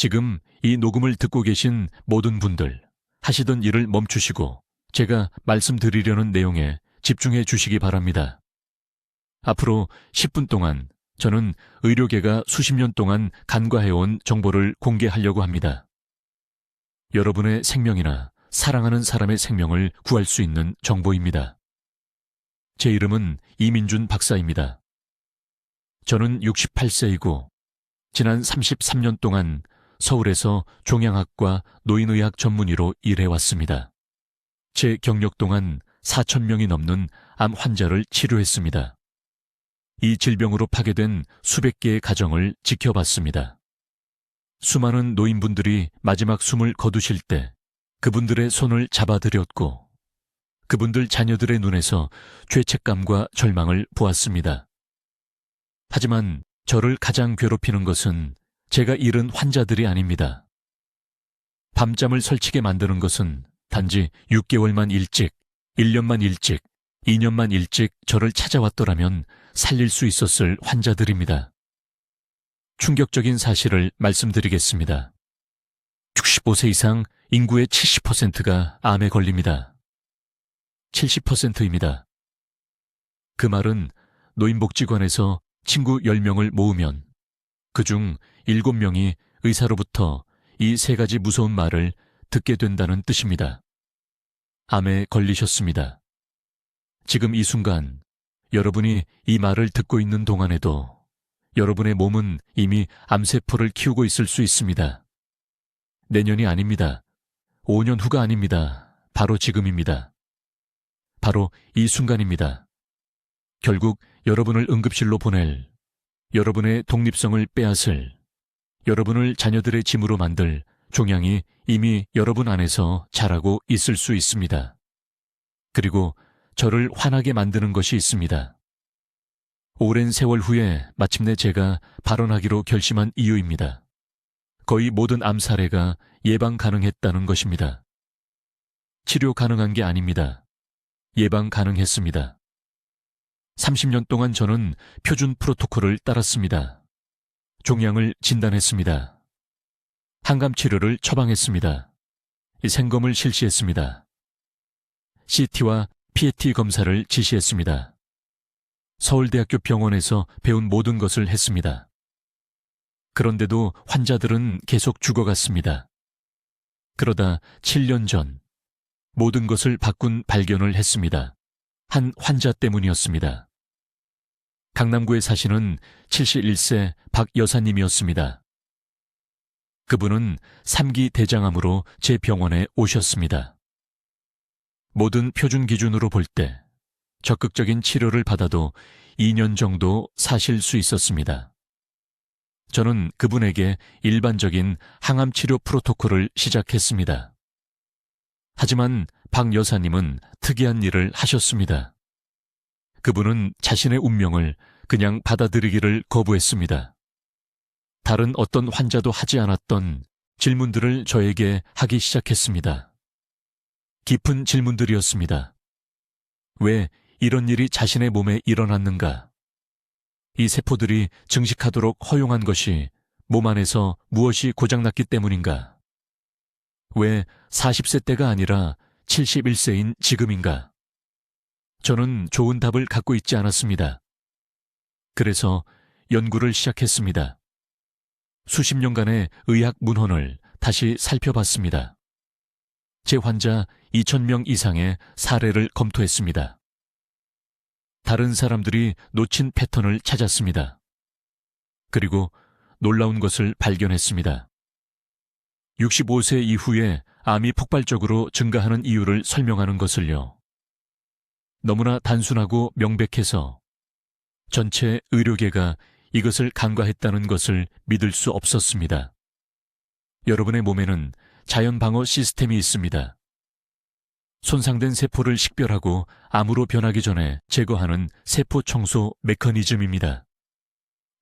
지금 이 녹음을 듣고 계신 모든 분들, 하시던 일을 멈추시고 제가 말씀드리려는 내용에 집중해 주시기 바랍니다. 앞으로 10분 동안 저는 의료계가 수십 년 동안 간과해온 정보를 공개하려고 합니다. 여러분의 생명이나 사랑하는 사람의 생명을 구할 수 있는 정보입니다. 제 이름은 이민준 박사입니다. 저는 68세이고 지난 33년 동안 서울에서 종양학과 노인의학 전문의로 일해왔습니다. 제 경력 동안 4,000명이 넘는 암 환자를 치료했습니다. 이 질병으로 파괴된 수백 개의 가정을 지켜봤습니다. 수많은 노인분들이 마지막 숨을 거두실 때 그분들의 손을 잡아드렸고 그분들 자녀들의 눈에서 죄책감과 절망을 보았습니다. 하지만 저를 가장 괴롭히는 것은 제가 잃은 환자들이 아닙니다. 밤잠을 설치게 만드는 것은 단지 6개월만 일찍, 1년만 일찍, 2년만 일찍 저를 찾아왔더라면 살릴 수 있었을 환자들입니다. 충격적인 사실을 말씀드리겠습니다. 65세 이상 인구의 70%가 암에 걸립니다. 70%입니다. 그 말은 노인복지관에서 친구 10명을 모으면 그중 7명이 의사로부터 이 3가지 무서운 말을 듣게 된다는 뜻입니다. 암에 걸리셨습니다. 지금 이 순간 여러분이 이 말을 듣고 있는 동안에도 여러분의 몸은 이미 암세포를 키우고 있을 수 있습니다. 내년이 아닙니다. 5년 후가 아닙니다. 바로 지금입니다. 바로 이 순간입니다. 결국 여러분을 응급실로 보낼, 여러분의 독립성을 빼앗을, 여러분을 자녀들의 짐으로 만들 종양이 이미 여러분 안에서 자라고 있을 수 있습니다. 그리고 저를 화나게 만드는 것이 있습니다. 오랜 세월 후에 마침내 제가 발언하기로 결심한 이유입니다. 거의 모든 암 사례가 예방 가능했다는 것입니다. 치료 가능한 게 아닙니다. 예방 가능했습니다. 30년 동안 저는 표준 프로토콜을 따랐습니다. 종양을 진단했습니다. 항암 치료를 처방했습니다. 생검을 실시했습니다. CT와 PET 검사를 지시했습니다. 서울대학교 병원에서 배운 모든 것을 했습니다. 그런데도 환자들은 계속 죽어갔습니다. 그러다 7년 전 모든 것을 바꾼 발견을 했습니다. 한 환자 때문이었습니다. 강남구에 사시는 71세 박 여사님이었습니다. 그분은 3기 대장암으로 제 병원에 오셨습니다. 모든 표준 기준으로 볼 때 적극적인 치료를 받아도 2년 정도 사실 수 있었습니다. 저는 그분에게 일반적인 항암 치료 프로토콜을 시작했습니다. 하지만 박 여사님은 특이한 일을 하셨습니다. 그분은 자신의 운명을 그냥 받아들이기를 거부했습니다. 다른 어떤 환자도 하지 않았던 질문들을 저에게 하기 시작했습니다. 깊은 질문들이었습니다. 왜 이런 일이 자신의 몸에 일어났는가? 이 세포들이 증식하도록 허용한 것이 몸 안에서 무엇이 고장났기 때문인가? 왜 40세 때가 아니라 71세인 지금인가? 저는 좋은 답을 갖고 있지 않았습니다. 그래서 연구를 시작했습니다. 수십 년간의 의학 문헌을 다시 살펴봤습니다. 제 환자 2,000명 이상의 사례를 검토했습니다. 다른 사람들이 놓친 패턴을 찾았습니다. 그리고 놀라운 것을 발견했습니다. 65세 이후에 암이 폭발적으로 증가하는 이유를 설명하는 것을요. 너무나 단순하고 명백해서 전체 의료계가 이것을 간과했다는 것을 믿을 수 없었습니다. 여러분의 몸에는 자연 방어 시스템이 있습니다. 손상된 세포를 식별하고 암으로 변하기 전에 제거하는 세포 청소 메커니즘입니다.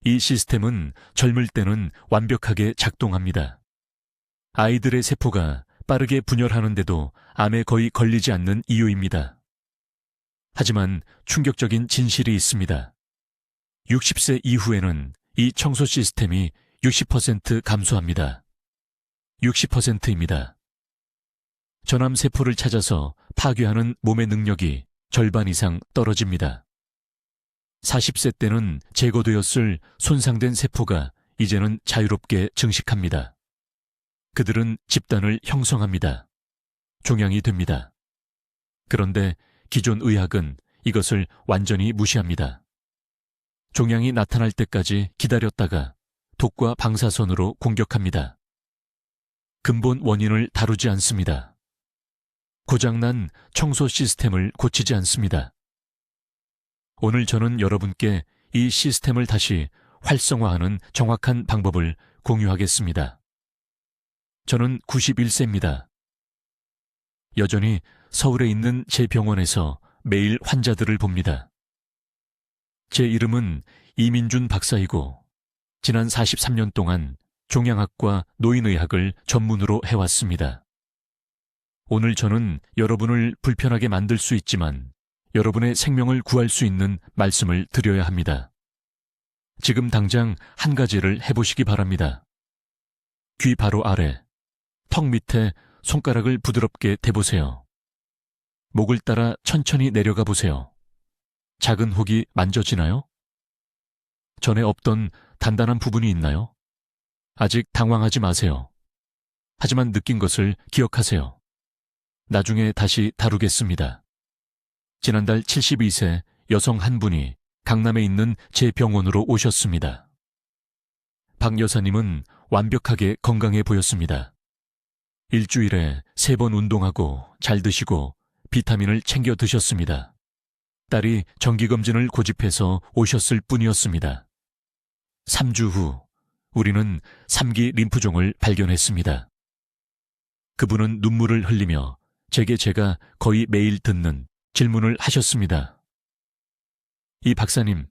이 시스템은 젊을 때는 완벽하게 작동합니다. 아이들의 세포가 빠르게 분열하는데도 암에 거의 걸리지 않는 이유입니다. 하지만 충격적인 진실이 있습니다. 60세 이후에는 이 청소 시스템이 60% 감소합니다. 60%입니다. 전암 세포를 찾아서 파괴하는 몸의 능력이 절반 이상 떨어집니다. 40세 때는 제거되었을 손상된 세포가 이제는 자유롭게 증식합니다. 그들은 집단을 형성합니다. 종양이 됩니다. 그런데 기존 의학은 이것을 완전히 무시합니다. 종양이 나타날 때까지 기다렸다가 독과 방사선으로 공격합니다. 근본 원인을 다루지 않습니다. 고장난 청소 시스템을 고치지 않습니다. 오늘 저는 여러분께 이 시스템을 다시 활성화하는 정확한 방법을 공유하겠습니다. 저는 91세입니다. 여전히 서울에 있는 제 병원에서 매일 환자들을 봅니다. 제 이름은 이민준 박사이고 지난 43년 동안 종양학과 노인의학을 전문으로 해왔습니다. 오늘 저는 여러분을 불편하게 만들 수 있지만 여러분의 생명을 구할 수 있는 말씀을 드려야 합니다. 지금 당장 한 가지를 해보시기 바랍니다. 귀 바로 아래, 턱 밑에 손가락을 부드럽게 대보세요. 목을 따라 천천히 내려가 보세요. 작은 혹이 만져지나요? 전에 없던 단단한 부분이 있나요? 아직 당황하지 마세요. 하지만 느낀 것을 기억하세요. 나중에 다시 다루겠습니다. 지난달 72세 여성 한 분이 강남에 있는 제 병원으로 오셨습니다. 박 여사님은 완벽하게 건강해 보였습니다. 일주일에 3번 운동하고 잘 드시고 비타민을 챙겨 드셨습니다. 딸이 정기검진을 고집해서 오셨을 뿐이었습니다. 3주 후 우리는 3기 림프종을 발견했습니다. 그분은 눈물을 흘리며 제가 거의 매일 듣는 질문을 하셨습니다. 이 박사님,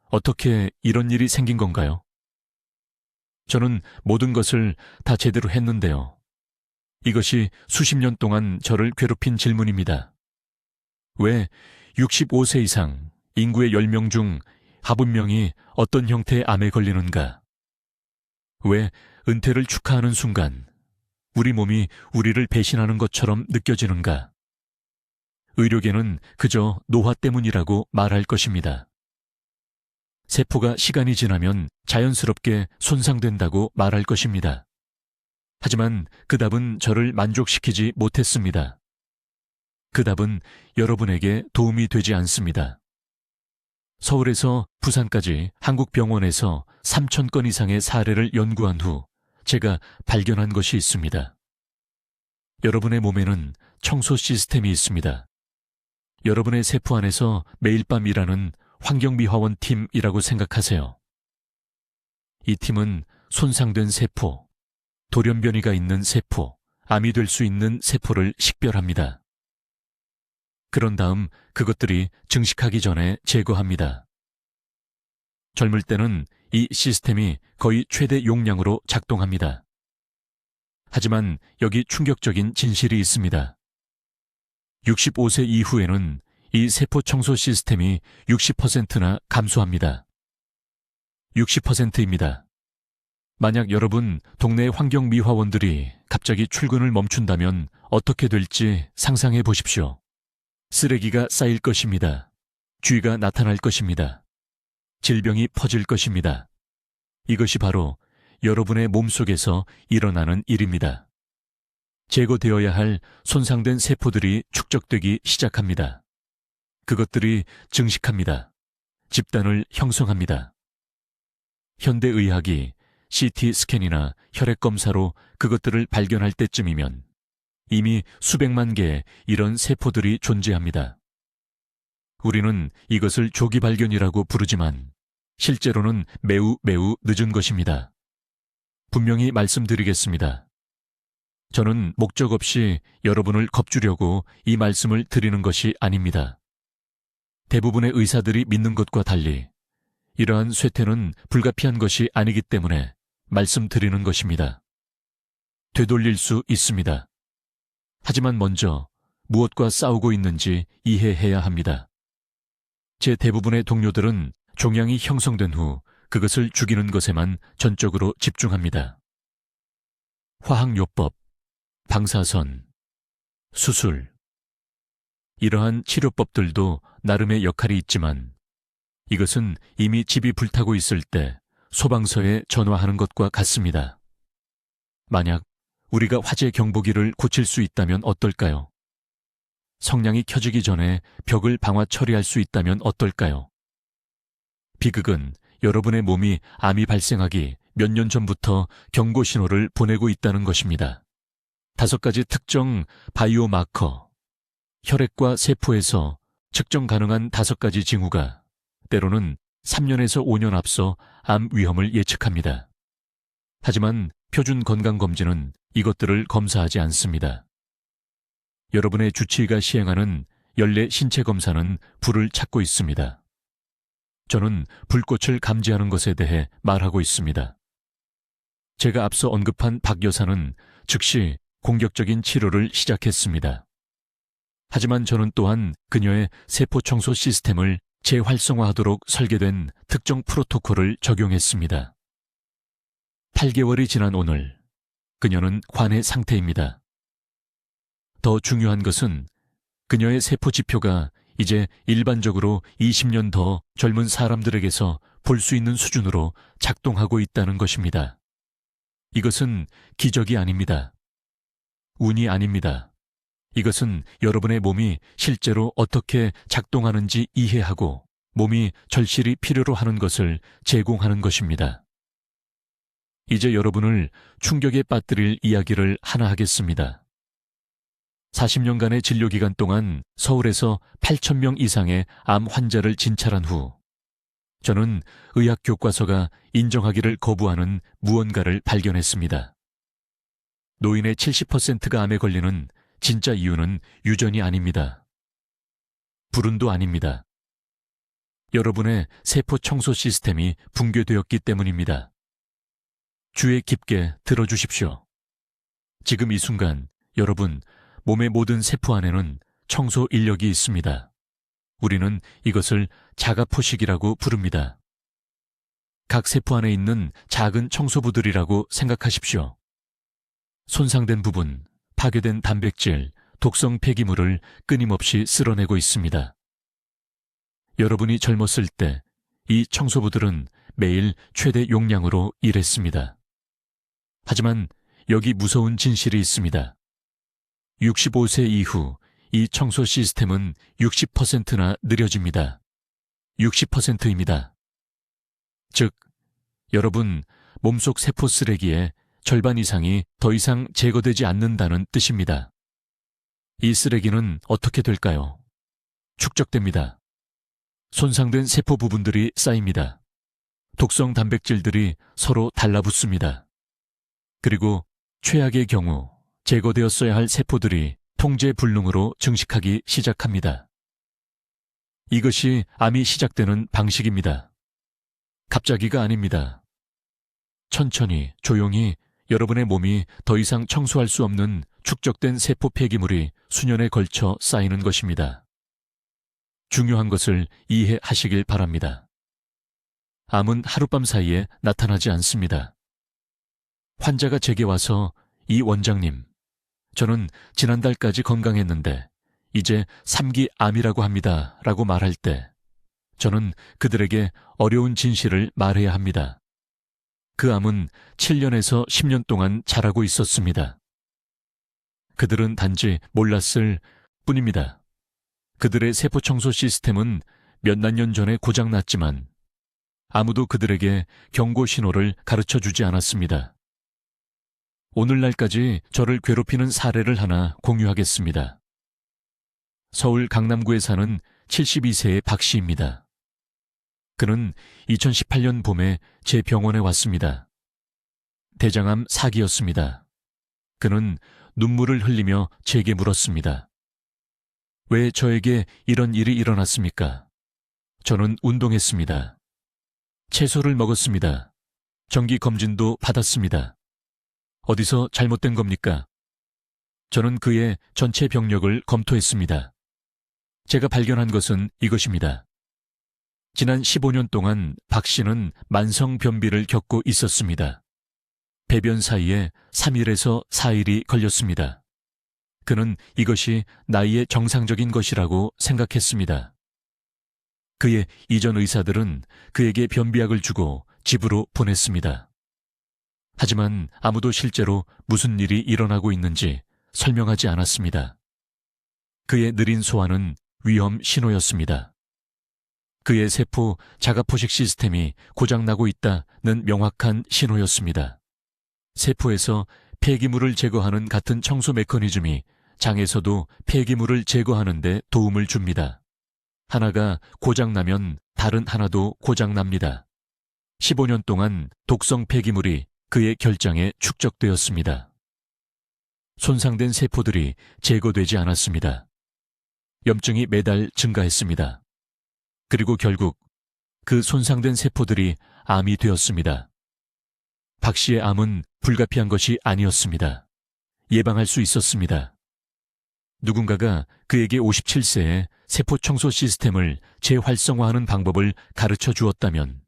어떻게 이런 일이 생긴 건가요? 저는 모든 것을 다 제대로 했는데요. 이것이 수십 년 동안 저를 괴롭힌 질문입니다. 왜 65세 이상 인구의 10명 중 9명이 어떤 형태의 암에 걸리는가? 왜 은퇴를 축하하는 순간 우리 몸이 우리를 배신하는 것처럼 느껴지는가? 의료계는 그저 노화 때문이라고 말할 것입니다. 세포가 시간이 지나면 자연스럽게 손상된다고 말할 것입니다. 하지만 그 답은 저를 만족시키지 못했습니다. 그 답은 여러분에게 도움이 되지 않습니다. 서울에서 부산까지 한국 병원에서 3,000건 이상의 사례를 연구한 후 제가 발견한 것이 있습니다. 여러분의 몸에는 청소 시스템이 있습니다. 여러분의 세포 안에서 매일 밤 일하는 환경미화원 팀이라고 생각하세요. 이 팀은 손상된 세포, 돌연변이가 있는 세포, 암이 될 수 있는 세포를 식별합니다. 그런 다음 그것들이 증식하기 전에 제거합니다. 젊을 때는 이 시스템이 거의 최대 용량으로 작동합니다. 하지만 여기 충격적인 진실이 있습니다. 65세 이후에는 이 세포 청소 시스템이 60%나 감소합니다. 60%입니다. 만약 여러분 동네 환경미화원들이 갑자기 출근을 멈춘다면 어떻게 될지 상상해 보십시오. 쓰레기가 쌓일 것입니다. 쥐가 나타날 것입니다. 질병이 퍼질 것입니다. 이것이 바로 여러분의 몸속에서 일어나는 일입니다. 제거되어야 할 손상된 세포들이 축적되기 시작합니다. 그것들이 증식합니다. 집단을 형성합니다. 현대의학이 CT 스캔이나 혈액 검사로 그것들을 발견할 때쯤이면 이미 수백만 개의 이런 세포들이 존재합니다. 우리는 이것을 조기 발견이라고 부르지만 실제로는 매우 늦은 것입니다. 분명히 말씀드리겠습니다. 저는 목적 없이 여러분을 겁주려고 이 말씀을 드리는 것이 아닙니다. 대부분의 의사들이 믿는 것과 달리 이러한 쇠퇴는 불가피한 것이 아니기 때문에 말씀드리는 것입니다. 되돌릴 수 있습니다. 하지만 먼저 무엇과 싸우고 있는지 이해해야 합니다. 제 대부분의 동료들은 종양이 형성된 후 그것을 죽이는 것에만 전적으로 집중합니다. 화학요법, 방사선, 수술. 이러한 치료법들도 나름의 역할이 있지만 이것은 이미 집이 불타고 있을 때 소방서에 전화하는 것과 같습니다. 만약 우리가 화재 경보기를 고칠 수 있다면 어떨까요? 성냥이 켜지기 전에 벽을 방화 처리할 수 있다면 어떨까요? 비극은 여러분의 몸이 암이 발생하기 몇 년 전부터 경고 신호를 보내고 있다는 것입니다. 5가지 특정 바이오 마커, 혈액과 세포에서 측정 가능한 5가지 징후가 때로는 3년에서 5년 앞서 암 위험을 예측합니다. 하지만 표준 건강검진은 이것들을 검사하지 않습니다. 여러분의 주치의가 시행하는 연례 신체 검사는 불을 찾고 있습니다. 저는 불꽃을 감지하는 것에 대해 말하고 있습니다. 제가 앞서 언급한 박 여사는 즉시 공격적인 치료를 시작했습니다. 하지만 저는 또한 그녀의 세포 청소 시스템을 재활성화하도록 설계된 특정 프로토콜을 적용했습니다. 8개월이 지난 오늘, 그녀는 환의 상태입니다. 더 중요한 것은 그녀의 세포 지표가 이제 일반적으로 20년 더 젊은 사람들에게서 볼 수 있는 수준으로 작동하고 있다는 것입니다. 이것은 기적이 아닙니다. 운이 아닙니다. 이것은 여러분의 몸이 실제로 어떻게 작동하는지 이해하고 몸이 절실히 필요로 하는 것을 제공하는 것입니다. 이제 여러분을 충격에 빠뜨릴 이야기를 하나 하겠습니다. 40년간의 진료 기간 동안 서울에서 8,000명 이상의 암 환자를 진찰한 후 저는 의학 교과서가 인정하기를 거부하는 무언가를 발견했습니다. 노인의 70%가 암에 걸리는 진짜 이유는 유전이 아닙니다. 불운도 아닙니다. 여러분의 세포 청소 시스템이 붕괴되었기 때문입니다. 귀에 깊게 들어주십시오. 지금 이 순간 여러분 몸의 모든 세포 안에는 청소 인력이 있습니다. 우리는 이것을 자가포식이라고 부릅니다. 각 세포 안에 있는 작은 청소부들이라고 생각하십시오. 손상된 부분, 파괴된 단백질, 독성 폐기물을 끊임없이 쓸어내고 있습니다. 여러분이 젊었을 때 이 청소부들은 매일 최대 용량으로 일했습니다. 하지만 여기 무서운 진실이 있습니다. 65세 이후 이 청소 시스템은 60%나 느려집니다. 60%입니다. 즉, 여러분 몸속 세포 쓰레기의 절반 이상이 더 이상 제거되지 않는다는 뜻입니다. 이 쓰레기는 어떻게 될까요? 축적됩니다. 손상된 세포 부분들이 쌓입니다. 독성 단백질들이 서로 달라붙습니다. 그리고 최악의 경우 제거되었어야 할 세포들이 통제불능으로 증식하기 시작합니다. 이것이 암이 시작되는 방식입니다. 갑자기가 아닙니다. 천천히, 조용히 여러분의 몸이 더 이상 청소할 수 없는 축적된 세포 폐기물이 수년에 걸쳐 쌓이는 것입니다. 중요한 것을 이해하시길 바랍니다. 암은 하룻밤 사이에 나타나지 않습니다. 환자가 제게 와서 이 원장님, 저는 지난달까지 건강했는데 이제 3기 암이라고 합니다 라고 말할 때 저는 그들에게 어려운 진실을 말해야 합니다. 그 암은 7년에서 10년 동안 자라고 있었습니다. 그들은 단지 몰랐을 뿐입니다. 그들의 세포 청소 시스템은 몇만 년 전에 고장났지만 아무도 그들에게 경고 신호를 가르쳐 주지 않았습니다. 오늘날까지 저를 괴롭히는 사례를 하나 공유하겠습니다. 서울 강남구에 사는 72세의 박 씨입니다. 그는 2018년 봄에 제 병원에 왔습니다. 대장암 4기였습니다. 그는 눈물을 흘리며 제게 물었습니다. 왜 저에게 이런 일이 일어났습니까? 저는 운동했습니다. 채소를 먹었습니다. 정기 검진도 받았습니다. 어디서 잘못된 겁니까? 저는 그의 전체 병력을 검토했습니다. 제가 발견한 것은 이것입니다. 지난 15년 동안 박 씨는 만성 변비를 겪고 있었습니다. 배변 사이에 3일에서 4일이 걸렸습니다. 그는 이것이 나이의 정상적인 것이라고 생각했습니다. 그의 이전 의사들은 그에게 변비약을 주고 집으로 보냈습니다. 하지만 아무도 실제로 무슨 일이 일어나고 있는지 설명하지 않았습니다. 그의 느린 소화는 위험 신호였습니다. 그의 세포 자가포식 시스템이 고장나고 있다는 명확한 신호였습니다. 세포에서 폐기물을 제거하는 같은 청소 메커니즘이 장에서도 폐기물을 제거하는 데 도움을 줍니다. 하나가 고장나면 다른 하나도 고장납니다. 15년 동안 독성 폐기물이 그의 결장에 축적되었습니다. 손상된 세포들이 제거되지 않았습니다. 염증이 매달 증가했습니다. 그리고 결국 그 손상된 세포들이 암이 되었습니다. 박 씨의 암은 불가피한 것이 아니었습니다. 예방할 수 있었습니다. 누군가가 그에게 57세에 세포 청소 시스템을 재활성화하는 방법을 가르쳐 주었다면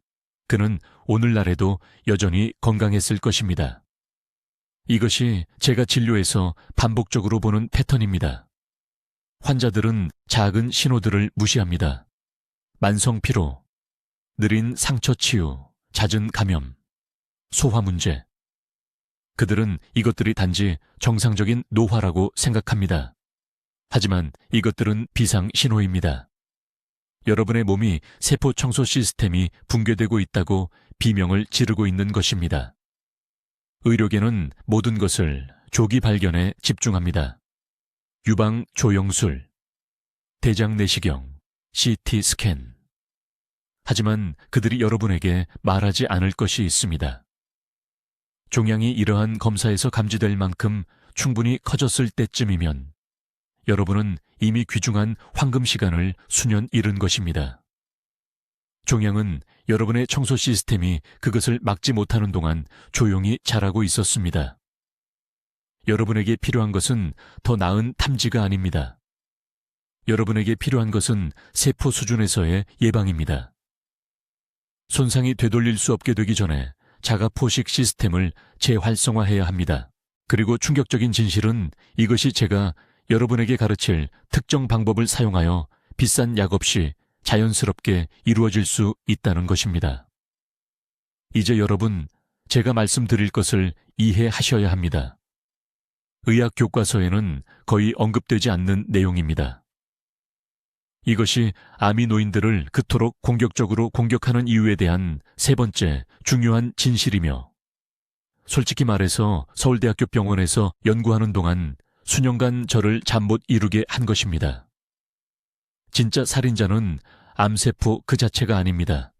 그는 오늘날에도 여전히 건강했을 것입니다. 이것이 제가 진료에서 반복적으로 보는 패턴입니다. 환자들은 작은 신호들을 무시합니다. 만성 피로, 느린 상처 치유, 잦은 감염, 소화 문제. 그들은 이것들이 단지 정상적인 노화라고 생각합니다. 하지만 이것들은 비상 신호입니다. 여러분의 몸이 세포 청소 시스템이 붕괴되고 있다고 비명을 지르고 있는 것입니다. 의료계는 모든 것을 조기 발견에 집중합니다. 유방 조영술, 대장 내시경, CT 스캔. 하지만 그들이 여러분에게 말하지 않을 것이 있습니다. 종양이 이러한 검사에서 감지될 만큼 충분히 커졌을 때쯤이면 여러분은 이미 귀중한 황금 시간을 수년 잃은 것입니다. 종양은 여러분의 청소 시스템이 그것을 막지 못하는 동안 조용히 자라고 있었습니다. 여러분에게 필요한 것은 더 나은 탐지가 아닙니다. 여러분에게 필요한 것은 세포 수준에서의 예방입니다. 손상이 되돌릴 수 없게 되기 전에 자가 포식 시스템을 재활성화해야 합니다. 그리고 충격적인 진실은 이것이 제가 여러분에게 가르칠 특정 방법을 사용하여 비싼 약 없이 자연스럽게 이루어질 수 있다는 것입니다. 이제 여러분, 제가 말씀드릴 것을 이해하셔야 합니다. 의학 교과서에는 거의 언급되지 않는 내용입니다. 이것이 아미 노인들을 그토록 공격적으로 공격하는 이유에 대한 세 번째 중요한 진실이며, 솔직히 말해서 서울대학교 병원에서 연구하는 동안 수년간 저를 잠 못 이루게 한 것입니다. 진짜 살인자는 암세포 그 자체가 아닙니다.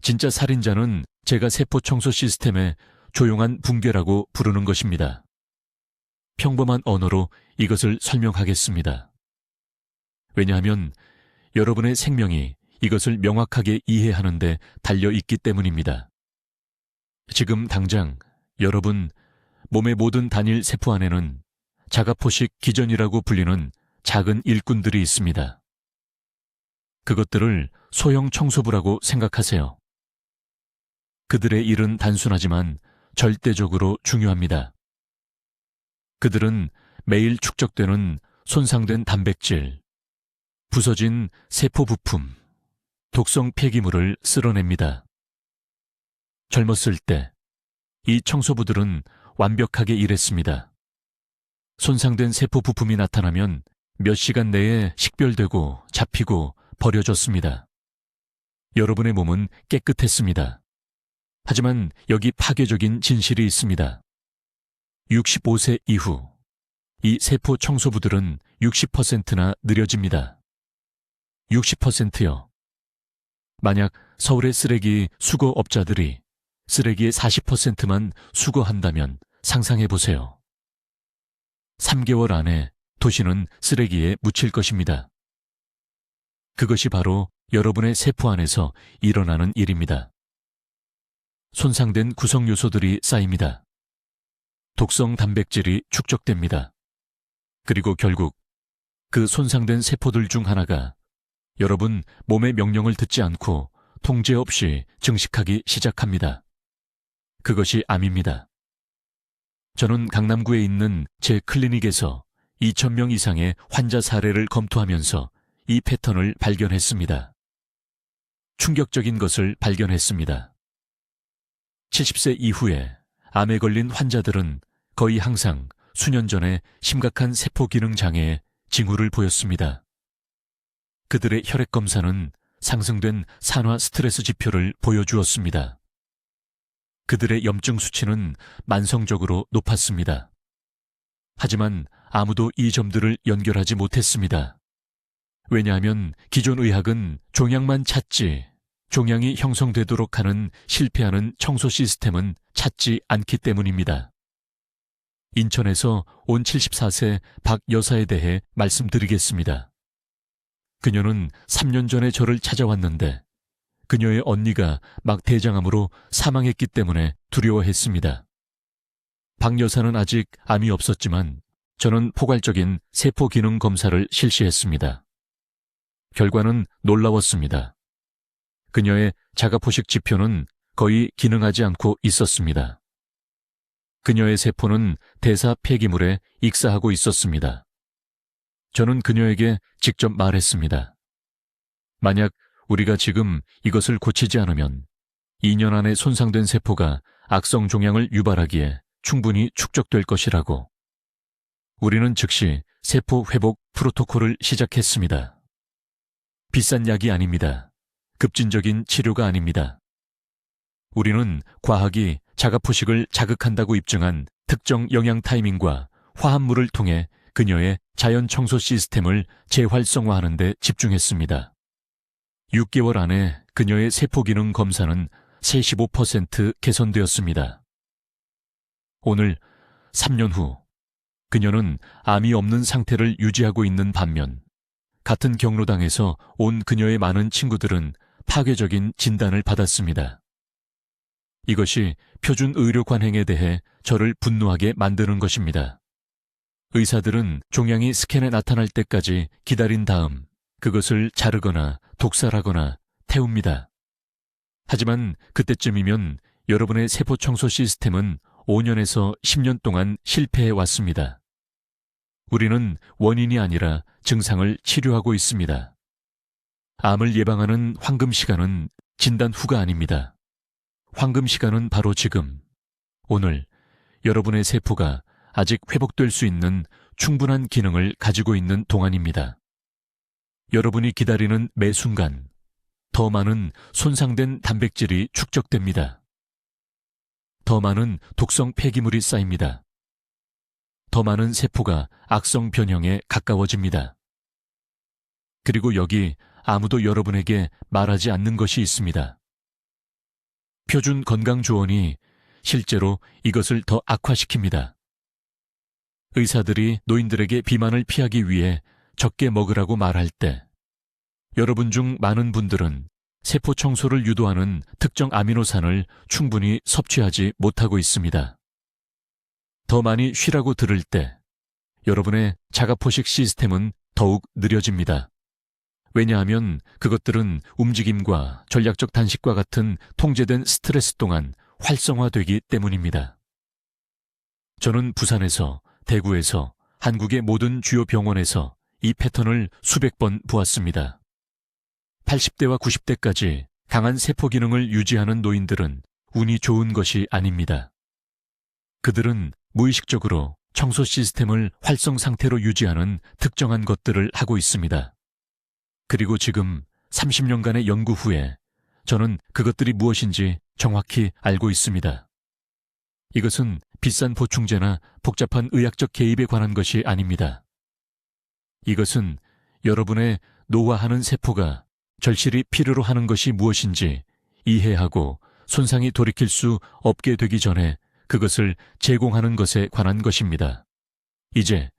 진짜 살인자는 제가 세포 청소 시스템의 조용한 붕괴라고 부르는 것입니다. 평범한 언어로 이것을 설명하겠습니다. 왜냐하면 여러분의 생명이 이것을 명확하게 이해하는 데 달려 있기 때문입니다. 지금 당장 여러분 몸의 모든 단일 세포 안에는 자가포식 기전이라고 불리는 작은 일꾼들이 있습니다. 그것들을 소형 청소부라고 생각하세요. 그들의 일은 단순하지만 절대적으로 중요합니다. 그들은 매일 축적되는 손상된 단백질, 부서진 세포 부품, 독성 폐기물을 쓸어냅니다. 젊었을 때 이 청소부들은 완벽하게 일했습니다. 손상된 세포 부품이 나타나면 몇 시간 내에 식별되고 잡히고 버려졌습니다. 여러분의 몸은 깨끗했습니다. 하지만 여기 파괴적인 진실이 있습니다. 65세 이후 이 세포 청소부들은 60%나 느려집니다. 60%요. 만약 서울의 쓰레기 수거업자들이 쓰레기의 40%만 수거한다면 상상해보세요. 3개월 안에 도시는 쓰레기에 묻힐 것입니다. 그것이 바로 여러분의 세포 안에서 일어나는 일입니다. 손상된 구성 요소들이 쌓입니다. 독성 단백질이 축적됩니다. 그리고 결국 그 손상된 세포들 중 하나가 여러분 몸의 명령을 듣지 않고 통제 없이 증식하기 시작합니다. 그것이 암입니다. 저는 강남구에 있는 제 클리닉에서 2,000명 이상의 환자 사례를 검토하면서 이 패턴을 발견했습니다. 충격적인 것을 발견했습니다. 70세 이후에 암에 걸린 환자들은 거의 항상 수년 전에 심각한 세포 기능 장애의 징후를 보였습니다. 그들의 혈액 검사는 상승된 산화 스트레스 지표를 보여주었습니다. 그들의 염증 수치는 만성적으로 높았습니다. 하지만 아무도 이 점들을 연결하지 못했습니다. 왜냐하면 기존 의학은 종양만 찾지, 종양이 형성되도록 하는 실패하는 청소 시스템은 찾지 않기 때문입니다. 인천에서 온 74세 박 여사에 대해 말씀드리겠습니다. 그녀는 3년 전에 저를 찾아왔는데 그녀의 언니가 막 대장암으로 사망했기 때문에 두려워했습니다. 박 여사는 아직 암이 없었지만 저는 포괄적인 세포 기능 검사를 실시했습니다. 결과는 놀라웠습니다. 그녀의 자가포식 지표는 거의 기능하지 않고 있었습니다. 그녀의 세포는 대사 폐기물에 익사하고 있었습니다. 저는 그녀에게 직접 말했습니다. 만약 우리가 지금 이것을 고치지 않으면 2년 안에 손상된 세포가 악성 종양을 유발하기에 충분히 축적될 것이라고. 우리는 즉시 세포 회복 프로토콜을 시작했습니다. 비싼 약이 아닙니다. 급진적인 치료가 아닙니다. 우리는 과학이 자가포식을 자극한다고 입증한 특정 영양 타이밍과 화합물을 통해 그녀의 자연 청소 시스템을 재활성화하는 데 집중했습니다. 6개월 안에 그녀의 세포 기능 검사는 75% 개선되었습니다. 오늘 3년 후 그녀는 암이 없는 상태를 유지하고 있는 반면 같은 경로당에서 온 그녀의 많은 친구들은 파괴적인 진단을 받았습니다. 이것이 표준 의료 관행에 대해 저를 분노하게 만드는 것입니다. 의사들은 종양이 스캔에 나타날 때까지 기다린 다음 그것을 자르거나 독살하거나 태웁니다. 하지만 그때쯤이면 여러분의 세포 청소 시스템은 5년에서 10년 동안 실패해 왔습니다. 우리는 원인이 아니라 증상을 치료하고 있습니다. 암을 예방하는 황금 시간은 진단 후가 아닙니다. 황금 시간은 바로 지금, 오늘 여러분의 세포가 아직 회복될 수 있는 충분한 기능을 가지고 있는 동안입니다. 여러분이 기다리는 매 순간 더 많은 손상된 단백질이 축적됩니다. 더 많은 독성 폐기물이 쌓입니다. 더 많은 세포가 악성 변형에 가까워집니다. 그리고 여기 아무도 여러분에게 말하지 않는 것이 있습니다. 표준 건강조언이 실제로 이것을 더 악화시킵니다. 의사들이 노인들에게 비만을 피하기 위해 적게 먹으라고 말할 때 여러분 중 많은 분들은 세포 청소를 유도하는 특정 아미노산을 충분히 섭취하지 못하고 있습니다. 더 많이 쉬라고 들을 때 여러분의 자가포식 시스템은 더욱 느려집니다. 왜냐하면 그것들은 움직임과 전략적 단식과 같은 통제된 스트레스 동안 활성화되기 때문입니다. 저는 부산에서, 대구에서, 한국의 모든 주요 병원에서 이 패턴을 수백 번 보았습니다. 80대와 90대까지 강한 세포 기능을 유지하는 노인들은 운이 좋은 것이 아닙니다. 그들은 무의식적으로 청소 시스템을 활성 상태로 유지하는 특정한 것들을 하고 있습니다. 그리고 지금 30년간의 연구 후에 저는 그것들이 무엇인지 정확히 알고 있습니다. 이것은 비싼 보충제나 복잡한 의학적 개입에 관한 것이 아닙니다. 이것은 여러분의 노화하는 세포가 절실히 필요로 하는 것이 무엇인지 이해하고 손상이 돌이킬 수 없게 되기 전에 그것을 제공하는 것에 관한 것입니다. 이제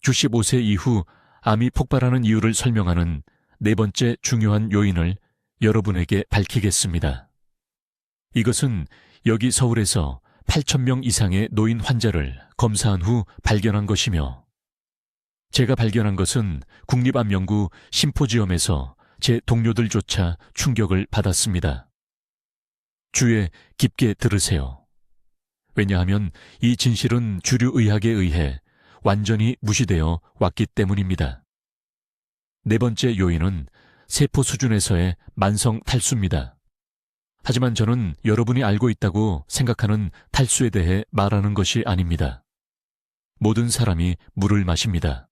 65세 이후 암이 폭발하는 이유를 설명하는 네 번째 중요한 요인을 여러분에게 밝히겠습니다. 이것은 여기 서울에서 8,000명 이상의 노인 환자를 검사한 후 발견한 것이며 제가 발견한 것은 국립암연구 심포지엄에서 제 동료들조차 충격을 받았습니다. 주에 깊게 들으세요. 왜냐하면 이 진실은 주류 의학에 의해 완전히 무시되어 왔기 때문입니다. 네 번째 요인은 세포 수준에서의 만성 탈수입니다. 하지만 저는 여러분이 알고 있다고 생각하는 탈수에 대해 말하는 것이 아닙니다. 모든 사람이 물을 마십니다.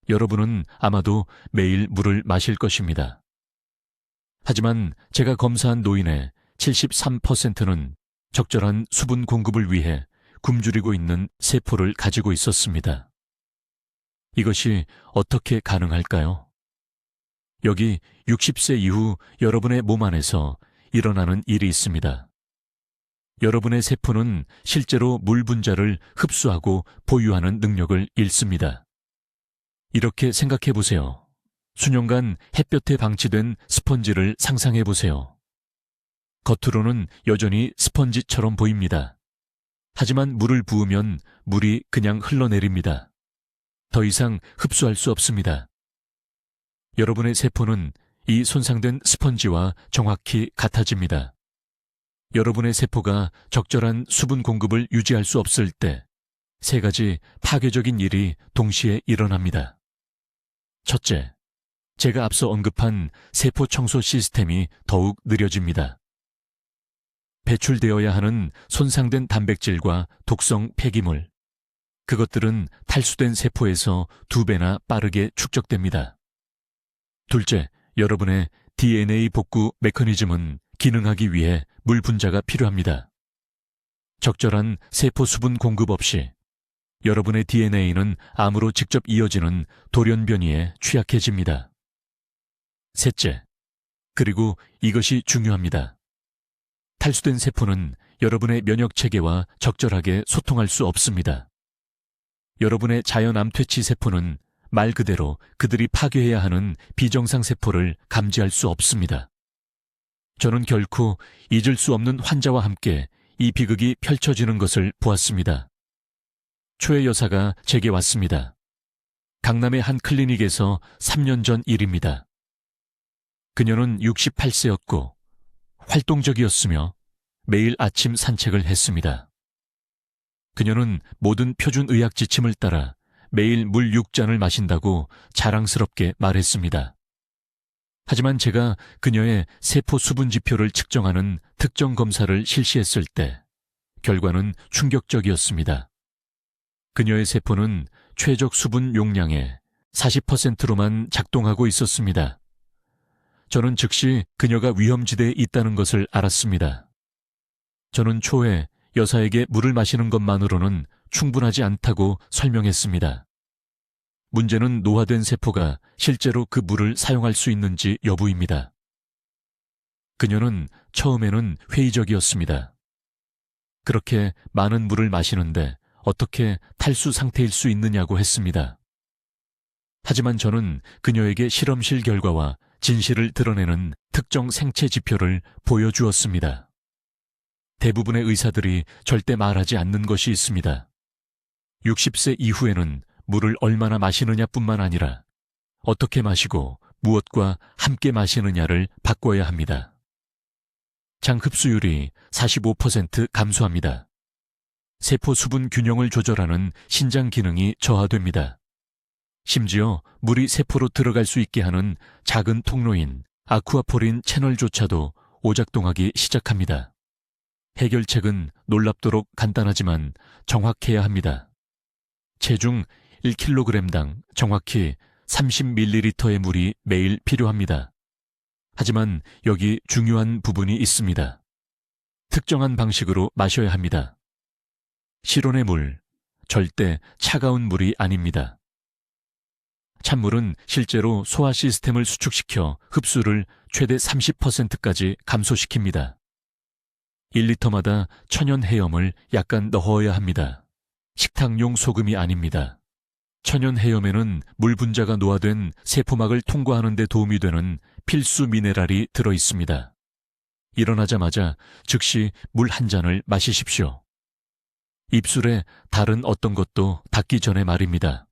여러분은 아마도 매일 물을 마실 것입니다. 하지만 제가 검사한 노인의 73%는 적절한 수분 공급을 위해 굶주리고 있는 세포를 가지고 있었습니다. 이것이 어떻게 가능할까요? 여기 60세 이후 여러분의 몸 안에서 일어나는 일이 있습니다. 여러분의 세포는 실제로 물 분자를 흡수하고 보유하는 능력을 잃습니다. 이렇게 생각해 보세요. 수년간 햇볕에 방치된 스펀지를 상상해 보세요. 겉으로는 여전히 스펀지처럼 보입니다. 하지만 물을 부으면 물이 그냥 흘러내립니다. 더 이상 흡수할 수 없습니다. 여러분의 세포는 이 손상된 스펀지와 정확히 같아집니다. 여러분의 세포가 적절한 수분 공급을 유지할 수 없을 때 세 가지 파괴적인 일이 동시에 일어납니다. 첫째, 제가 앞서 언급한 세포 청소 시스템이 더욱 느려집니다. 배출되어야 하는 손상된 단백질과 독성 폐기물, 그것들은 탈수된 세포에서 2배나 빠르게 축적됩니다. 둘째, 여러분의 DNA 복구 메커니즘은 기능하기 위해 물 분자가 필요합니다. 적절한 세포 수분 공급 없이 여러분의 DNA는 암으로 직접 이어지는 돌연변이에 취약해집니다. 셋째, 그리고 이것이 중요합니다. 탈수된 세포는 여러분의 면역 체계와 적절하게 소통할 수 없습니다. 여러분의 자연 암퇴치 세포는 말 그대로 그들이 파괴해야 하는 비정상 세포를 감지할 수 없습니다. 저는 결코 잊을 수 없는 환자와 함께 이 비극이 펼쳐지는 것을 보았습니다. 초의 여사가 제게 왔습니다. 강남의 한 클리닉에서 3년 전 일입니다. 그녀는 68세였고 활동적이었으며 매일 아침 산책을 했습니다. 그녀는 모든 표준 의학 지침을 따라 매일 물 6잔을 마신다고 자랑스럽게 말했습니다. 하지만 제가 그녀의 세포 수분 지표를 측정하는 특정 검사를 실시했을 때 결과는 충격적이었습니다. 그녀의 세포는 최적 수분 용량의 40%로만 작동하고 있었습니다. 저는 즉시 그녀가 위험지대에 있다는 것을 알았습니다. 저는 초에 여사에게 물을 마시는 것만으로는 충분하지 않다고 설명했습니다. 문제는 노화된 세포가 실제로 그 물을 사용할 수 있는지 여부입니다. 그녀는 처음에는 회의적이었습니다. 그렇게 많은 물을 마시는데 어떻게 탈수 상태일 수 있느냐고 했습니다. 하지만 저는 그녀에게 실험실 결과와 진실을 드러내는 특정 생체 지표를 보여주었습니다. 대부분의 의사들이 절대 말하지 않는 것이 있습니다. 60세 이후에는 물을 얼마나 마시느냐뿐만 아니라 어떻게 마시고 무엇과 함께 마시느냐를 바꿔야 합니다. 장 흡수율이 45% 감소합니다. 세포 수분 균형을 조절하는 신장 기능이 저하됩니다. 심지어 물이 세포로 들어갈 수 있게 하는 작은 통로인 아쿠아포린 채널조차도 오작동하기 시작합니다. 해결책은 놀랍도록 간단하지만 정확해야 합니다. 체중 1kg당 정확히 30ml의 물이 매일 필요합니다. 하지만 여기 중요한 부분이 있습니다. 특정한 방식으로 마셔야 합니다. 실온의 물, 절대 차가운 물이 아닙니다. 찬물은 실제로 소화 시스템을 수축시켜 흡수를 최대 30%까지 감소시킵니다. 1리터마다 천연 해염을 약간 넣어야 합니다. 식탁용 소금이 아닙니다. 천연 해염에는 물 분자가 노화된 세포막을 통과하는 데 도움이 되는 필수 미네랄이 들어 있습니다. 일어나자마자 즉시 물 한 잔을 마시십시오. 입술에 다른 어떤 것도 닿기 전에 말입니다.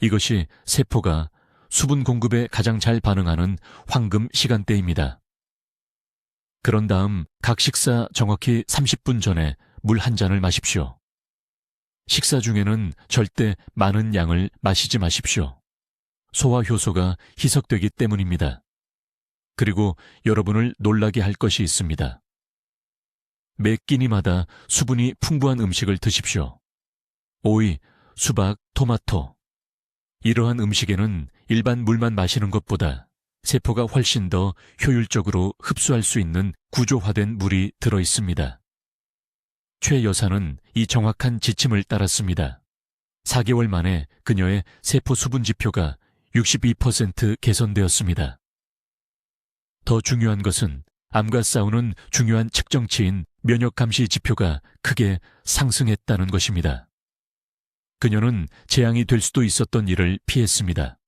이것이 세포가 수분 공급에 가장 잘 반응하는 황금 시간대입니다. 그런 다음 각 식사 정확히 30분 전에 물 한 잔을 마십시오. 식사 중에는 절대 많은 양을 마시지 마십시오. 소화 효소가 희석되기 때문입니다. 그리고 여러분을 놀라게 할 것이 있습니다. 매 끼니마다 수분이 풍부한 음식을 드십시오. 오이, 수박, 토마토. 이러한 음식에는 일반 물만 마시는 것보다 세포가 훨씬 더 효율적으로 흡수할 수 있는 구조화된 물이 들어 있습니다. 최 여사는 이 정확한 지침을 따랐습니다. 4개월 만에 그녀의 세포 수분 지표가 62% 개선되었습니다. 더 중요한 것은 암과 싸우는 중요한 측정치인 면역 감시 지표가 크게 상승했다는 것입니다. 그녀는 재앙이 될 수도 있었던 일을 피했습니다.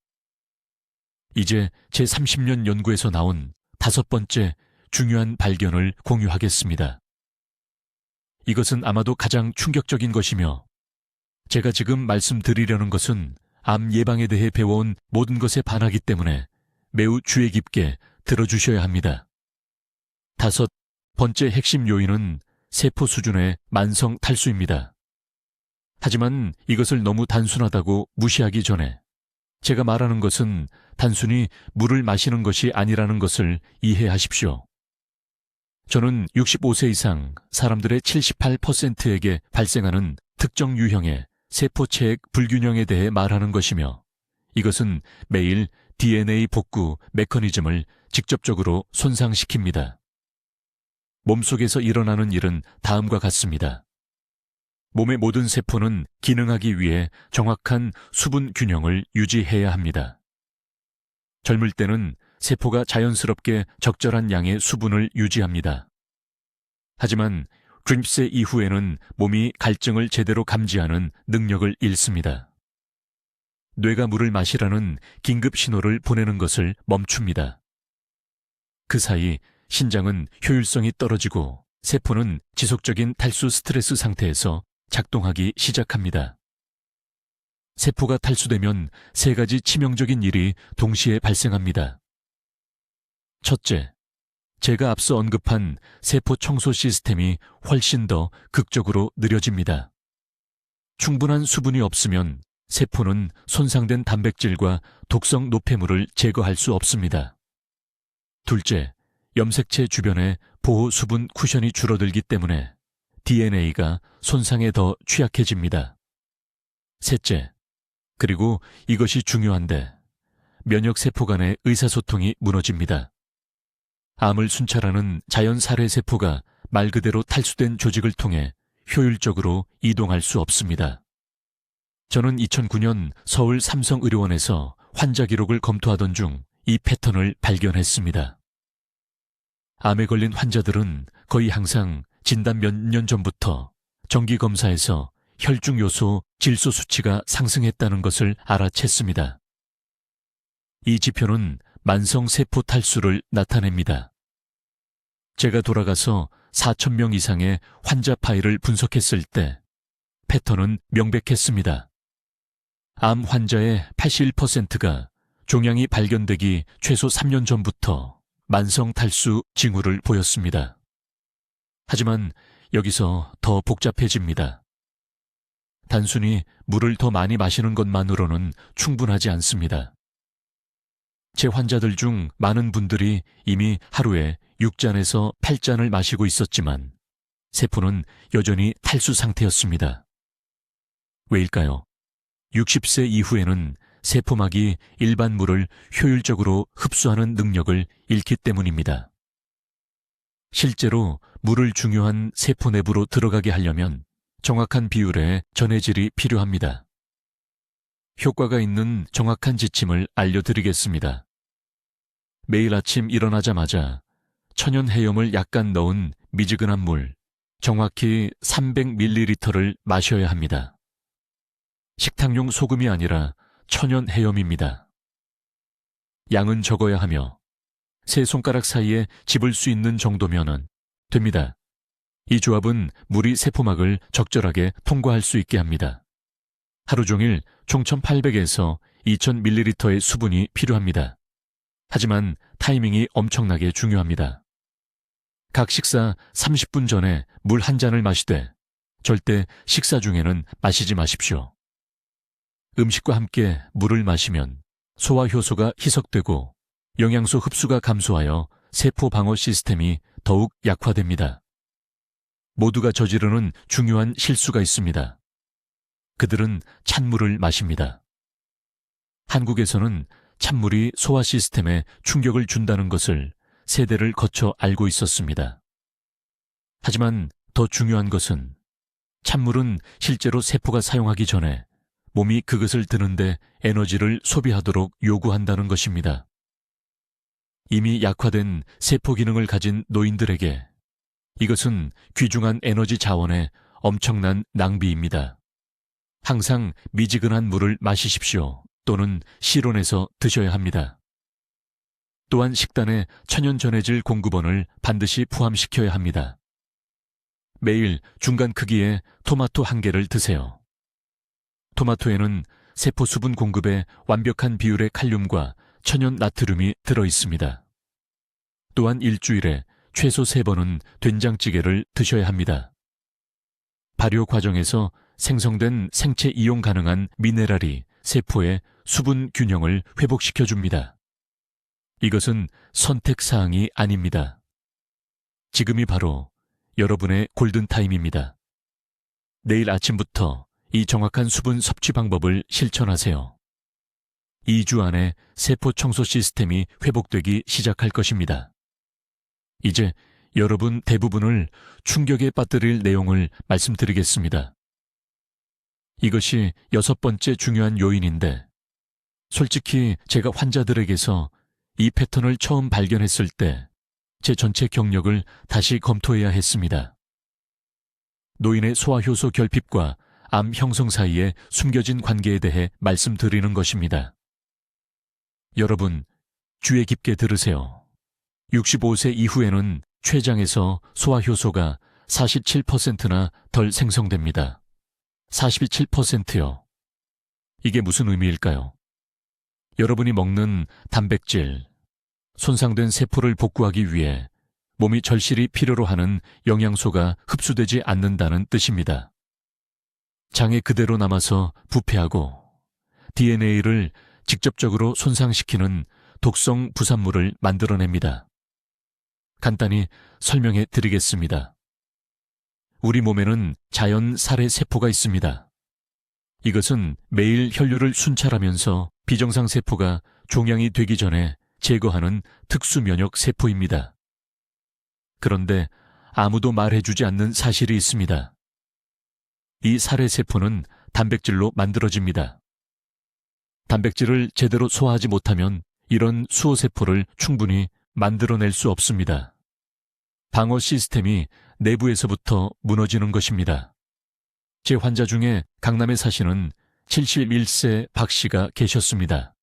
이제 제30년 연구에서 나온 5번째 중요한 발견을 공유하겠습니다. 이것은 아마도 가장 충격적인 것이며 제가 지금 말씀드리려는 것은 암 예방에 대해 배워온 모든 것에 반하기 때문에 매우 주의 깊게 들어주셔야 합니다. 5번째 핵심 요인은 세포 수준의 만성 탈수입니다. 하지만 이것을 너무 단순하다고 무시하기 전에 제가 말하는 것은 단순히 물을 마시는 것이 아니라는 것을 이해하십시오. 저는 65세 이상 사람들의 78%에게 발생하는 특정 유형의 세포체액 불균형에 대해 말하는 것이며 이것은 매일 DNA 복구 메커니즘을 직접적으로 손상시킵니다. 몸속에서 일어나는 일은 다음과 같습니다. 몸의 모든 세포는 기능하기 위해 정확한 수분 균형을 유지해야 합니다. 젊을 때는 세포가 자연스럽게 적절한 양의 수분을 유지합니다. 하지만 드림세 이후에는 몸이 갈증을 제대로 감지하는 능력을 잃습니다. 뇌가 물을 마시라는 긴급 신호를 보내는 것을 멈춥니다. 그 사이 신장은 효율성이 떨어지고 세포는 지속적인 탈수 스트레스 상태에서 작동하기 시작합니다. 세포가 탈수되면 3가지 치명적인 일이 동시에 발생합니다. 첫째, 제가 앞서 언급한 세포 청소 시스템이 훨씬 더 극적으로 느려집니다. 충분한 수분이 없으면 세포는 손상된 단백질과 독성 노폐물을 제거할 수 없습니다. 둘째, 염색체 주변에 보호 수분 쿠션이 줄어들기 때문에 DNA가 손상에 더 취약해집니다. 셋째, 그리고 이것이 중요한데 면역세포 간의 의사소통이 무너집니다. 암을 순찰하는 자연 살해세포가 말 그대로 탈수된 조직을 통해 효율적으로 이동할 수 없습니다. 저는 2009년 서울 삼성의료원에서 환자 기록을 검토하던 중 이 패턴을 발견했습니다. 암에 걸린 환자들은 거의 항상 진단 몇 년 전부터 정기검사에서 혈중요소 질소 수치가 상승했다는 것을 알아챘습니다. 이 지표는 만성세포 탈수를 나타냅니다. 제가 돌아가서 4,000명 이상의 환자 파일을 분석했을 때 패턴은 명백했습니다. 암 환자의 81%가 종양이 발견되기 최소 3년 전부터 만성 탈수 징후를 보였습니다. 하지만 여기서 더 복잡해집니다. 단순히 물을 더 많이 마시는 것만으로는 충분하지 않습니다. 제 환자들 중 많은 분들이 이미 하루에 6잔에서 8잔을 마시고 있었지만 세포는 여전히 탈수 상태였습니다. 왜일까요? 60세 이후에는 세포막이 일반 물을 효율적으로 흡수하는 능력을 잃기 때문입니다. 실제로 물을 중요한 세포 내부로 들어가게 하려면 정확한 비율의 전해질이 필요합니다. 효과가 있는 정확한 지침을 알려드리겠습니다. 매일 아침 일어나자마자 천연 해염을 약간 넣은 미지근한 물, 정확히 300ml를 마셔야 합니다. 식탁용 소금이 아니라 천연 해염입니다. 양은 적어야 하며 세 손가락 사이에 집을 수 있는 정도면 됩니다. 이 조합은 물이 세포막을 적절하게 통과할 수 있게 합니다. 하루 종일 총 1,800에서 2,000ml의 수분이 필요합니다. 하지만 타이밍이 엄청나게 중요합니다. 각 식사 30분 전에 물 한 잔을 마시되 절대 식사 중에는 마시지 마십시오. 음식과 함께 물을 마시면 소화 효소가 희석되고 영양소 흡수가 감소하여 세포 방어 시스템이 더욱 약화됩니다. 모두가 저지르는 중요한 실수가 있습니다. 그들은 찬물을 마십니다. 한국에서는 찬물이 소화 시스템에 충격을 준다는 것을 세대를 거쳐 알고 있었습니다. 하지만 더 중요한 것은 찬물은 실제로 세포가 사용하기 전에 몸이 그것을 드는데 에너지를 소비하도록 요구한다는 것입니다. 이미 약화된 세포 기능을 가진 노인들에게 이것은 귀중한 에너지 자원의 엄청난 낭비입니다. 항상 미지근한 물을 마시십시오. 또는 실온에서 드셔야 합니다. 또한 식단에 천연 전해질 공급원을 반드시 포함시켜야 합니다. 매일 중간 크기의 토마토 1개를 드세요. 토마토에는 세포 수분 공급에 완벽한 비율의 칼륨과 천연 나트륨이 들어 있습니다. 또한 일주일에 최소 3번은 된장찌개를 드셔야 합니다. 발효 과정에서 생성된 생체 이용 가능한 미네랄이 세포의 수분 균형을 회복시켜줍니다. 이것은 선택사항이 아닙니다. 지금이 바로 여러분의 골든타임입니다. 내일 아침부터 이 정확한 수분 섭취 방법을 실천하세요. 2주 안에 세포 청소 시스템이 회복되기 시작할 것입니다. 이제 여러분 대부분을 충격에 빠뜨릴 내용을 말씀드리겠습니다. 이것이 6번째 중요한 요인인데, 솔직히 제가 환자들에게서 이 패턴을 처음 발견했을 때 제 전체 경력을 다시 검토해야 했습니다. 노인의 소화효소 결핍과 암 형성 사이에 숨겨진 관계에 대해 말씀드리는 것입니다. 여러분, 귀에 깊게 들으세요. 65세 이후에는 췌장에서 소화효소가 47%나 덜 생성됩니다. 47%요. 이게 무슨 의미일까요? 여러분이 먹는 단백질, 손상된 세포를 복구하기 위해 몸이 절실히 필요로 하는 영양소가 흡수되지 않는다는 뜻입니다. 장에 그대로 남아서 부패하고 DNA를 직접적으로 손상시키는 독성 부산물을 만들어냅니다. 간단히 설명해 드리겠습니다. 우리 몸에는 자연 살해 세포가 있습니다. 이것은 매일 혈류를 순찰하면서 비정상 세포가 종양이 되기 전에 제거하는 특수 면역 세포입니다. 그런데 아무도 말해주지 않는 사실이 있습니다. 이 살해 세포는 단백질로 만들어집니다. 단백질을 제대로 소화하지 못하면 이런 수호세포를 충분히 만들어낼 수 없습니다. 방어 시스템이 내부에서부터 무너지는 것입니다. 제 환자 중에 강남에 사시는 71세 박 씨가 계셨습니다.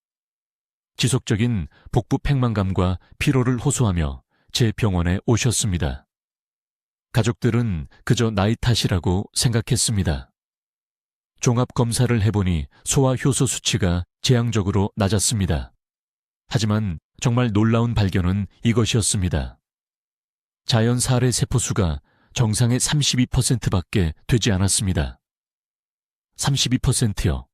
지속적인 복부 팽만감과 피로를 호소하며 제 병원에 오셨습니다. 가족들은 그저 나이 탓이라고 생각했습니다. 종합검사를 해보니 소화효소 수치가 재앙적으로 낮았습니다. 하지만 정말 놀라운 발견은 이것이었습니다. 자연 살해 세포수가 정상의 32%밖에 되지 않았습니다. 32%요.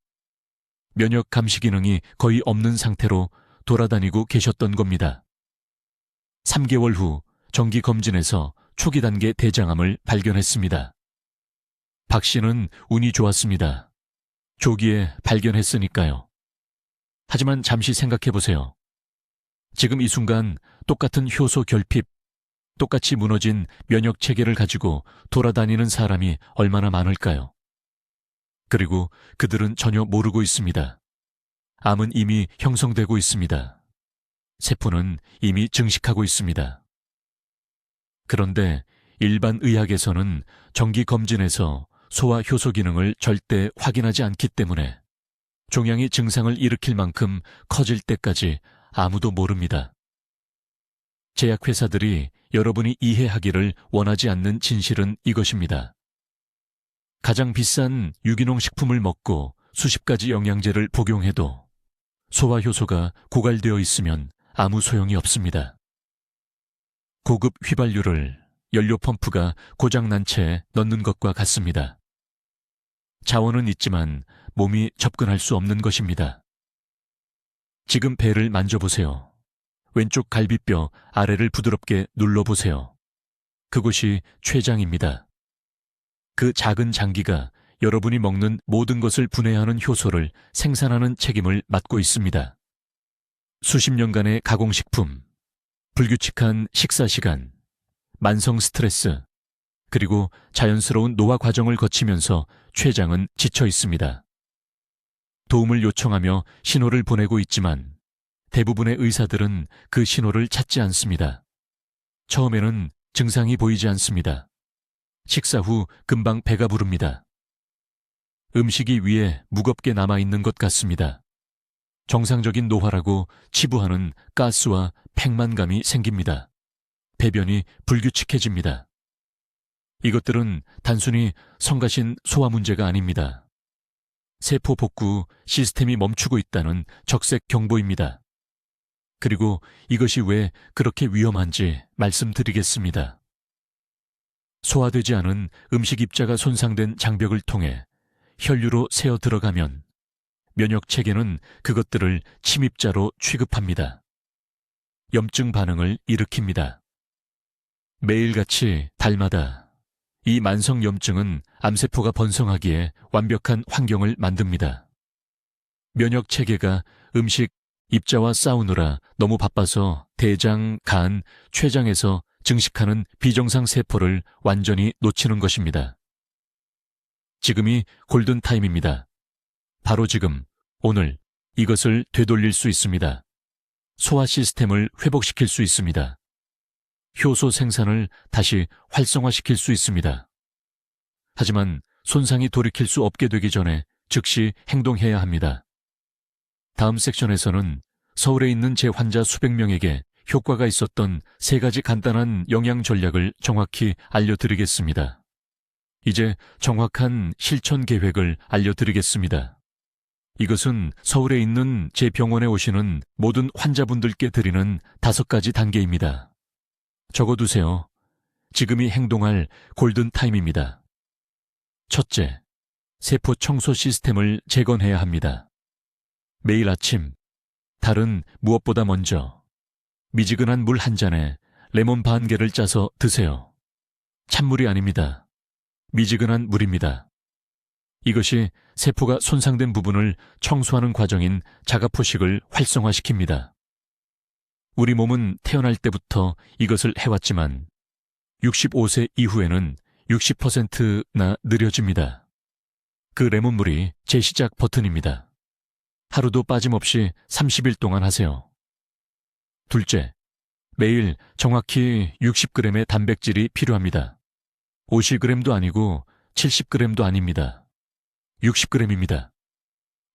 면역 감시 기능이 거의 없는 상태로 돌아다니고 계셨던 겁니다. 3개월 후 정기 검진에서 초기 단계 대장암을 발견했습니다. 박 씨는 운이 좋았습니다. 조기에 발견했으니까요. 하지만 잠시 생각해 보세요. 지금 이 순간 똑같은 효소 결핍, 똑같이 무너진 면역 체계를 가지고 돌아다니는 사람이 얼마나 많을까요? 그리고 그들은 전혀 모르고 있습니다. 암은 이미 형성되고 있습니다. 세포는 이미 증식하고 있습니다. 그런데 일반 의학에서는 정기 검진에서 소화 효소 기능을 절대 확인하지 않기 때문에 종양이 증상을 일으킬 만큼 커질 때까지 아무도 모릅니다. 제약회사들이 여러분이 이해하기를 원하지 않는 진실은 이것입니다. 가장 비싼 유기농 식품을 먹고 수십 가지 영양제를 복용해도 소화효소가 고갈되어 있으면 아무 소용이 없습니다. 고급 휘발유를 연료 펌프가 고장난 채 넣는 것과 같습니다. 자원은 있지만 몸이 접근할 수 없는 것입니다. 지금 배를 만져보세요. 왼쪽 갈비뼈 아래를 부드럽게 눌러보세요. 그곳이 췌장입니다. 그 작은 장기가 여러분이 먹는 모든 것을 분해하는 효소를 생산하는 책임을 맡고 있습니다. 수십 년간의 가공식품, 불규칙한 식사 시간, 만성 스트레스, 그리고 자연스러운 노화 과정을 거치면서 췌장은 지쳐 있습니다. 도움을 요청하며 신호를 보내고 있지만 대부분의 의사들은 그 신호를 찾지 않습니다. 처음에는 증상이 보이지 않습니다. 식사 후 금방 배가 부릅니다. 음식이 위에 무겁게 남아있는 것 같습니다. 정상적인 노화라고 치부하는 가스와 팽만감이 생깁니다. 배변이 불규칙해집니다. 이것들은 단순히 성가신 소화 문제가 아닙니다. 세포 복구 시스템이 멈추고 있다는 적색 경보입니다. 그리고 이것이 왜 그렇게 위험한지 말씀드리겠습니다. 소화되지 않은 음식 입자가 손상된 장벽을 통해 혈류로 새어 들어가면 면역 체계는 그것들을 침입자로 취급합니다. 염증 반응을 일으킵니다. 매일같이 달마다 이 만성 염증은 암세포가 번성하기에 완벽한 환경을 만듭니다. 면역 체계가 음식 입자와 싸우느라 너무 바빠서 대장, 간, 췌장에서 증식하는 비정상 세포를 완전히 놓치는 것입니다. 지금이 골든타임입니다. 바로 지금, 오늘 이것을 되돌릴 수 있습니다. 소화 시스템을 회복시킬 수 있습니다. 효소 생산을 다시 활성화시킬 수 있습니다. 하지만 손상이 돌이킬 수 없게 되기 전에 즉시 행동해야 합니다. 다음 섹션에서는 서울에 있는 제 환자 수백 명에게 효과가 있었던 3가지 간단한 영양 전략을 정확히 알려드리겠습니다. 이제 정확한 실천 계획을 알려드리겠습니다. 이것은 서울에 있는 제 병원에 오시는 모든 환자분들께 드리는 5가지 단계입니다. 적어두세요. 지금이 행동할 골든타임입니다. 첫째, 세포 청소 시스템을 재건해야 합니다. 매일 아침, 달은 무엇보다 먼저 미지근한 물 한 잔에 레몬 반 개를 짜서 드세요. 찬물이 아닙니다. 미지근한 물입니다. 이것이 세포가 손상된 부분을 청소하는 과정인 자가포식을 활성화시킵니다. 우리 몸은 태어날 때부터 이것을 해왔지만 65세 이후에는 60%나 느려집니다. 그 레몬물이 재시작 버튼입니다. 하루도 빠짐없이 30일 동안 하세요. 둘째, 매일 정확히 60g의 단백질이 필요합니다. 50g도 아니고 70g도 아닙니다. 60g입니다.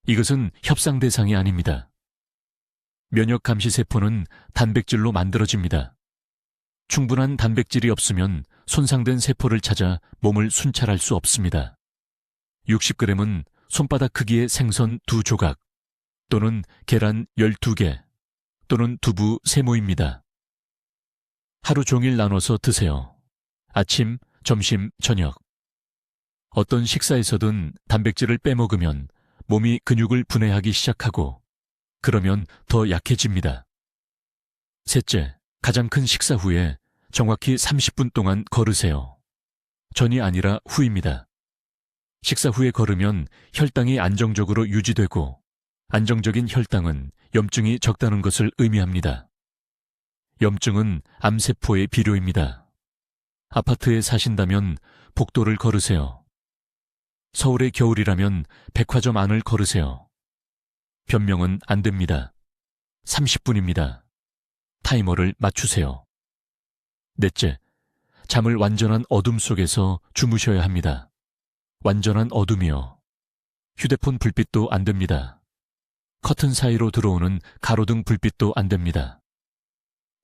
이것은 협상 대상이 아닙니다. 면역 감시 세포는 단백질로 만들어집니다. 충분한 단백질이 없으면 손상된 세포를 찾아 몸을 순찰할 수 없습니다. 60g은 손바닥 크기의 생선 2조각 또는 계란 12개 또는 두부 3모입니다. 하루 종일 나눠서 드세요. 아침, 점심, 저녁. 어떤 식사에서든 단백질을 빼먹으면 몸이 근육을 분해하기 시작하고 그러면 더 약해집니다. 셋째, 가장 큰 식사 후에 정확히 30분 동안 걸으세요. 전이 아니라 후입니다. 식사 후에 걸으면 혈당이 안정적으로 유지되고 안정적인 혈당은 염증이 적다는 것을 의미합니다. 염증은 암세포의 비료입니다. 아파트에 사신다면 복도를 걸으세요. 서울의 겨울이라면 백화점 안을 걸으세요. 변명은 안 됩니다. 30분입니다. 타이머를 맞추세요. 넷째, 잠을 완전한 어둠 속에서 주무셔야 합니다. 완전한 어둠이요. 휴대폰 불빛도 안 됩니다. 커튼 사이로 들어오는 가로등 불빛도 안 됩니다.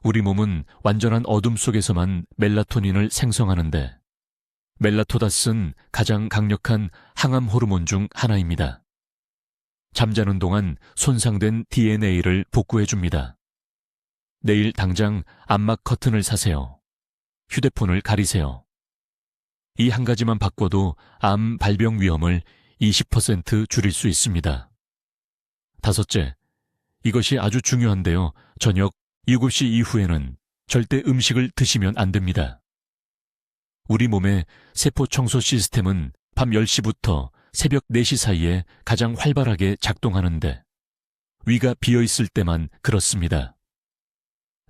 우리 몸은 완전한 어둠 속에서만 멜라토닌을 생성하는데 멜라토다스는 가장 강력한 항암 호르몬 중 하나입니다. 잠자는 동안 손상된 DNA를 복구해줍니다. 내일 당장 암막 커튼을 사세요. 휴대폰을 가리세요. 이 한 가지만 바꿔도 암 발병 위험을 20% 줄일 수 있습니다. 다섯째, 이것이 아주 중요한데요. 저녁 7시 이후에는 절대 음식을 드시면 안 됩니다. 우리 몸의 세포 청소 시스템은 밤 10시부터 새벽 4시 사이에 가장 활발하게 작동하는데 위가 비어있을 때만 그렇습니다.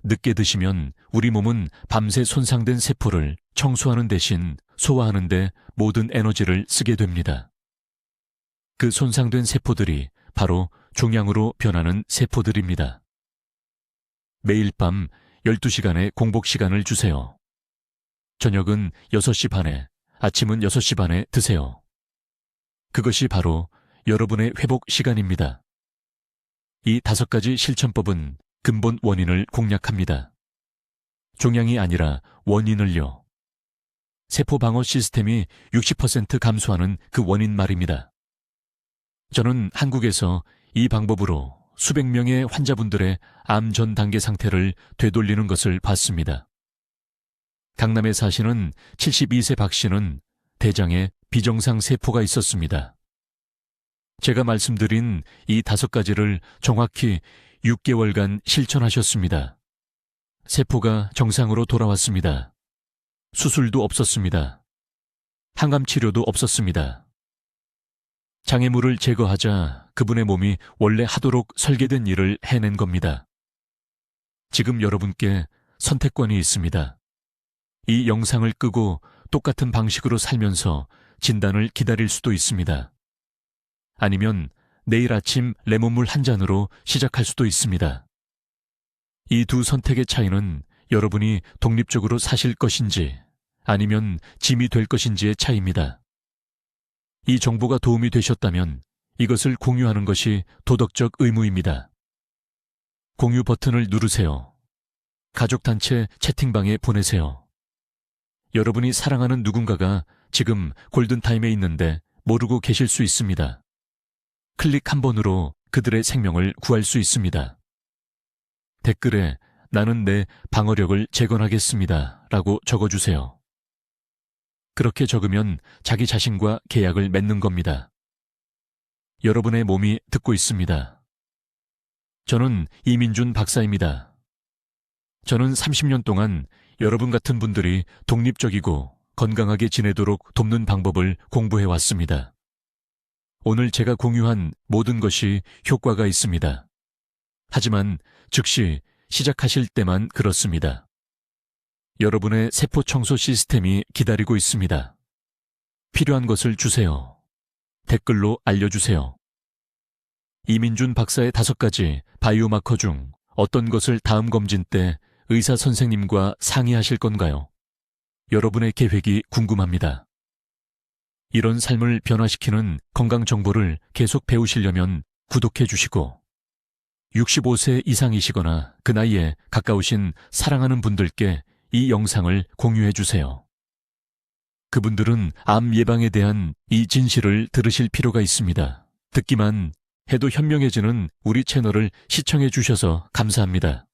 늦게 드시면 우리 몸은 밤새 손상된 세포를 청소하는 대신 소화하는 데 모든 에너지를 쓰게 됩니다. 그 손상된 세포들이 바로 종양으로 변하는 세포들입니다. 매일 밤 12시간의 공복 시간을 주세요. 저녁은 6시 반에, 아침은 6시 반에 드세요. 그것이 바로 여러분의 회복 시간입니다. 이 5가지 실천법은 근본 원인을 공략합니다. 종양이 아니라 원인을요. 세포 방어 시스템이 60% 감소하는 그 원인 말입니다. 저는 한국에서 이 방법으로 수백 명의 환자분들의 암 전 단계 상태를 되돌리는 것을 봤습니다. 강남에 사시는 72세 박 씨는 대장에 비정상 세포가 있었습니다. 제가 말씀드린 이 5가지를 정확히 6개월간 실천하셨습니다. 세포가 정상으로 돌아왔습니다. 수술도 없었습니다. 항암 치료도 없었습니다. 장애물을 제거하자 그분의 몸이 원래 하도록 설계된 일을 해낸 겁니다. 지금 여러분께 선택권이 있습니다. 이 영상을 끄고 똑같은 방식으로 살면서 진단을 기다릴 수도 있습니다. 아니면 내일 아침 레몬물 한 잔으로 시작할 수도 있습니다. 이 두 선택의 차이는 여러분이 독립적으로 사실 것인지 아니면 짐이 될 것인지의 차이입니다. 이 정보가 도움이 되셨다면 이것을 공유하는 것이 도덕적 의무입니다. 공유 버튼을 누르세요. 가족단체 채팅방에 보내세요. 여러분이 사랑하는 누군가가 지금 골든타임에 있는데 모르고 계실 수 있습니다. 클릭 한 번으로 그들의 생명을 구할 수 있습니다. 댓글에 나는 내 방어력을 재건하겠습니다 라고 적어주세요. 그렇게 적으면 자기 자신과 계약을 맺는 겁니다. 여러분의 몸이 듣고 있습니다. 저는 이민준 박사입니다. 저는 30년 동안 여러분 같은 분들이 독립적이고 건강하게 지내도록 돕는 방법을 공부해 왔습니다. 오늘 제가 공유한 모든 것이 효과가 있습니다. 하지만 즉시 시작하실 때만 그렇습니다. 여러분의 세포 청소 시스템이 기다리고 있습니다. 필요한 것을 주세요. 댓글로 알려주세요. 이민준 박사의 5가지 바이오마커 중 어떤 것을 다음 검진 때 의사 선생님과 상의하실 건가요? 여러분의 계획이 궁금합니다. 이런 삶을 변화시키는 건강 정보를 계속 배우시려면 구독해 주시고 65세 이상이시거나 그 나이에 가까우신 사랑하는 분들께 이 영상을 공유해 주세요. 그분들은 암 예방에 대한 이 진실을 들으실 필요가 있습니다. 듣기만 해도 현명해지는 우리 채널을 시청해 주셔서 감사합니다.